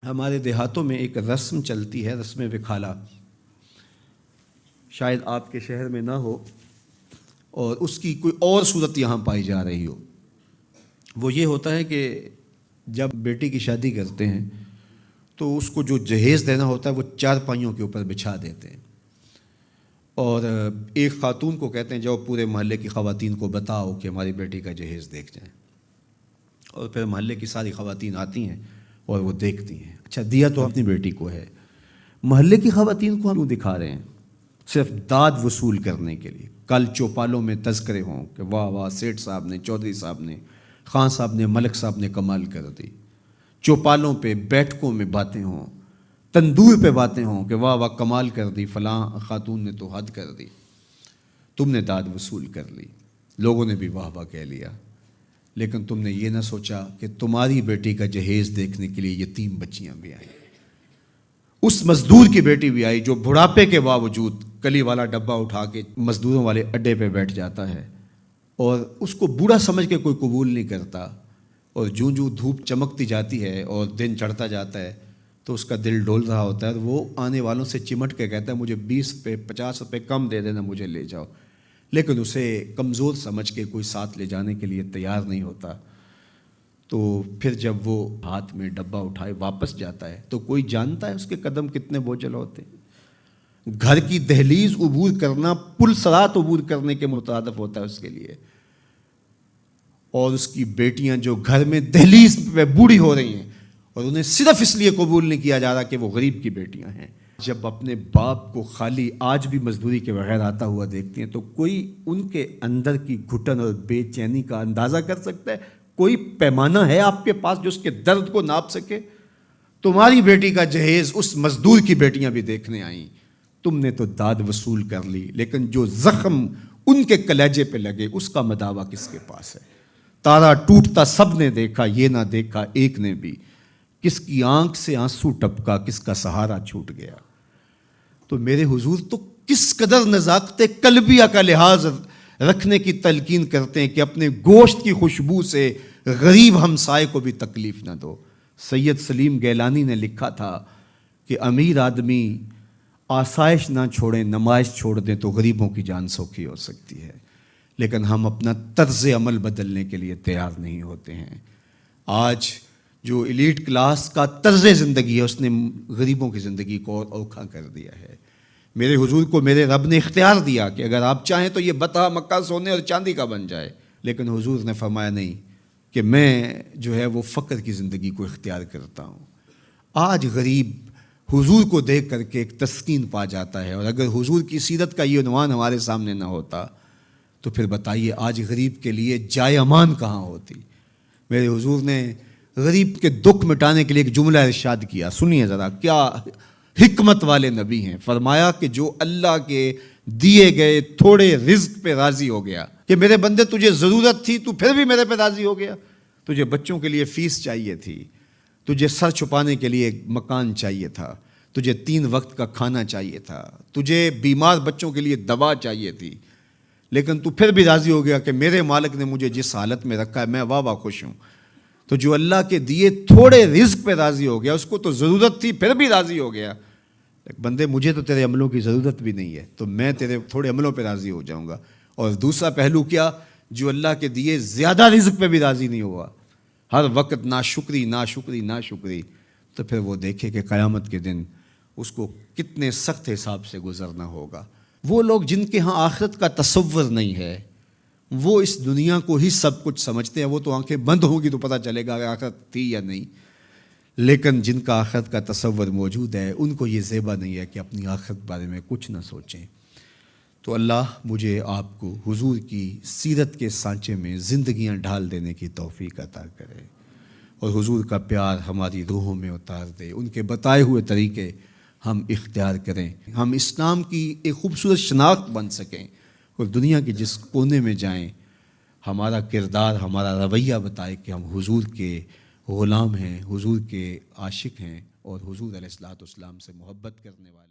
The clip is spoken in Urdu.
ہمارے دیہاتوں میں ایک رسم چلتی ہے، رسم وکھالا، شاید آپ کے شہر میں نہ ہو اور اس کی کوئی اور صورت یہاں پائی جا رہی ہو۔ وہ یہ ہوتا ہے کہ جب بیٹی کی شادی کرتے ہیں تو اس کو جو جہیز دینا ہوتا ہے وہ چارپائیوں کے اوپر بچھا دیتے ہیں، اور ایک خاتون کو کہتے ہیں جاؤ پورے محلے کی خواتین کو بتاؤ کہ ہماری بیٹی کا جہیز دیکھ جائیں، اور پھر محلے کی ساری خواتین آتی ہیں اور وہ دیکھتی ہیں۔ اچھا، دیا تو اپنی بیٹی کو ہے، محلے کی خواتین کو ہم کیوں دکھا رہے ہیں؟ صرف داد وصول کرنے کے لیے۔ کل چوپالوں میں تذکرے ہوں کہ واہ واہ سیٹھ صاحب نے، چودھری صاحب نے، خان صاحب نے، ملک صاحب نے کمال کر دی۔ چوپالوں پہ، بیٹھکوں میں باتیں ہوں، تندور پہ باتیں ہوں کہ واہ واہ کمال کر دی، فلاں خاتون نے تو حد کر دی، تم نے داد وصول کر لی، لوگوں نے بھی واہ واہ کہہ لیا، لیکن تم نے یہ نہ سوچا کہ تمہاری بیٹی کا جہیز دیکھنے کے لیے یتیم بچیاں بھی آئیں، اس مزدور کی بیٹی بھی آئی جو بڑھاپے کے باوجود کلی والا ڈبہ اٹھا کے مزدوروں والے اڈے پہ بیٹھ جاتا ہے، اور اس کو بوڑھا سمجھ کے کوئی قبول نہیں کرتا، اور جوں جوں دھوپ چمکتی جاتی ہے اور دن چڑھتا جاتا ہے تو اس کا دل ڈول رہا ہوتا ہے، اور وہ آنے والوں سے چمٹ کے کہتا ہے مجھے 20 روپے 50 روپے کم دے دینا، مجھے لے جاؤ، لیکن اسے کمزور سمجھ کے کوئی ساتھ لے جانے کے لیے تیار نہیں ہوتا۔ تو پھر جب وہ ہاتھ میں ڈبہ اٹھائے واپس جاتا ہے تو کوئی جانتا ہے اس کے قدم کتنے بوجھل ہوتے ہیں؟ گھر کی دہلیز عبور کرنا پل صراط عبور کرنے کے مترادف ہوتا ہے اس کے لیے، اور اس کی بیٹیاں جو گھر میں دہلیز پہ بوڑھی ہو رہی ہیں اور انہیں صرف اس لیے قبول نہیں کیا جا رہا کہ وہ غریب کی بیٹیاں ہیں، جب اپنے باپ کو خالی آج بھی مزدوری کے بغیر آتا ہوا دیکھتی ہیں تو کوئی ان کے اندر کی گھٹن اور بے چینی کا اندازہ کر سکتا ہے؟ کوئی پیمانہ ہے آپ کے پاس جو اس کے درد کو ناپ سکے؟ تمہاری بیٹی کا جہیز اس مزدور کی بیٹیاں بھی دیکھنے آئیں، تم نے تو داد وصول کر لی، لیکن جو زخم ان کے کلیجے پہ لگے اس کا مداوع کس کے پاس ہے؟ تارا ٹوٹتا سب نے دیکھا، یہ نہ دیکھا ایک نے بھی، کس کی آنکھ سے آنسو ٹپکا، کس کا سہارا چھوٹ گیا۔ تو میرے حضور تو کس قدر نزاکت قلبیہ کا لحاظ رکھنے کی تلقین کرتے ہیں کہ اپنے گوشت کی خوشبو سے غریب ہمسائے کو بھی تکلیف نہ دو۔ سید سلیم گیلانی نے لکھا تھا کہ امیر آدمی آسائش نہ چھوڑیں، نمائش چھوڑ دیں تو غریبوں کی جان سوکھی ہو سکتی ہے، لیکن ہم اپنا طرز عمل بدلنے کے لیے تیار نہیں ہوتے ہیں۔ آج جو ایلیٹ کلاس کا طرز زندگی ہے اس نے غریبوں کی زندگی کو اور اوکھا کر دیا ہے۔ میرے حضور کو میرے رب نے اختیار دیا کہ اگر آپ چاہیں تو یہ بتا مکہ سونے اور چاندی کا بن جائے، لیکن حضور نے فرمایا نہیں، کہ میں جو ہے وہ فقر کی زندگی کو اختیار کرتا ہوں۔ آج غریب حضور کو دیکھ کر کے ایک تسکین پا جاتا ہے، اور اگر حضور کی سیرت کا یہ عنوان ہمارے سامنے نہ ہوتا تو پھر بتائیے آج غریب کے لیے جائے امان کہاں ہوتی؟ میرے حضور نے غریب کے دکھ مٹانے کے لیے ایک جملہ ارشاد کیا، سنیے ذرا، کیا حکمت والے نبی ہیں۔ فرمایا کہ جو اللہ کے دیے گئے تھوڑے رزق پہ راضی ہو گیا، کہ میرے بندے تجھے ضرورت تھی تو پھر بھی میرے پہ راضی ہو گیا، تجھے بچوں کے لیے فیس چاہیے تھی، تجھے سر چھپانے کے لیے مکان چاہیے تھا، تجھے 3 وقت کا کھانا چاہیے تھا، تجھے بیمار بچوں کے لیے دوا چاہیے تھی، لیکن تو پھر بھی راضی ہو گیا کہ میرے مالک نے مجھے جس حالت میں رکھا ہے میں واہ واہ خوش ہوں۔ تو جو اللہ کے دیے تھوڑے رزق پہ راضی ہو گیا، اس کو تو ضرورت تھی پھر بھی راضی ہو گیا، بندے مجھے تو تیرے عملوں کی ضرورت بھی نہیں ہے تو میں تیرے تھوڑے عملوں پہ راضی ہو جاؤں گا۔ اور دوسرا پہلو کیا؟ جو اللہ کے دیے زیادہ رزق پہ بھی راضی نہیں ہوا، ہر وقت ناشکری ناشکری ناشکری، تو پھر وہ دیکھے کہ قیامت کے دن اس کو کتنے سخت حساب سے گزرنا ہوگا۔ وہ لوگ جن کے ہاں آخرت کا تصور نہیں ہے، وہ اس دنیا کو ہی سب کچھ سمجھتے ہیں، وہ تو آنکھیں بند ہوں گی تو پتہ چلے گا کہ آخرت تھی یا نہیں، لیکن جن کا آخرت کا تصور موجود ہے ان کو یہ زیبا نہیں ہے کہ اپنی آخرت بارے میں کچھ نہ سوچیں۔ تو اللہ مجھے آپ کو حضور کی سیرت کے سانچے میں زندگیاں ڈھال دینے کی توفیق عطا کرے، اور حضور کا پیار ہماری روحوں میں اتار دے، ان کے بتائے ہوئے طریقے ہم اختیار کریں، ہم اسلام کی ایک خوبصورت شناخت بن سکیں، اور دنیا کے جس کونے میں جائیں ہمارا کردار، ہمارا رویہ بتائے کہ ہم حضور کے غلام ہیں، حضور کے عاشق ہیں، اور حضور علیہ الصلوۃ والسلام سے محبت کرنے والے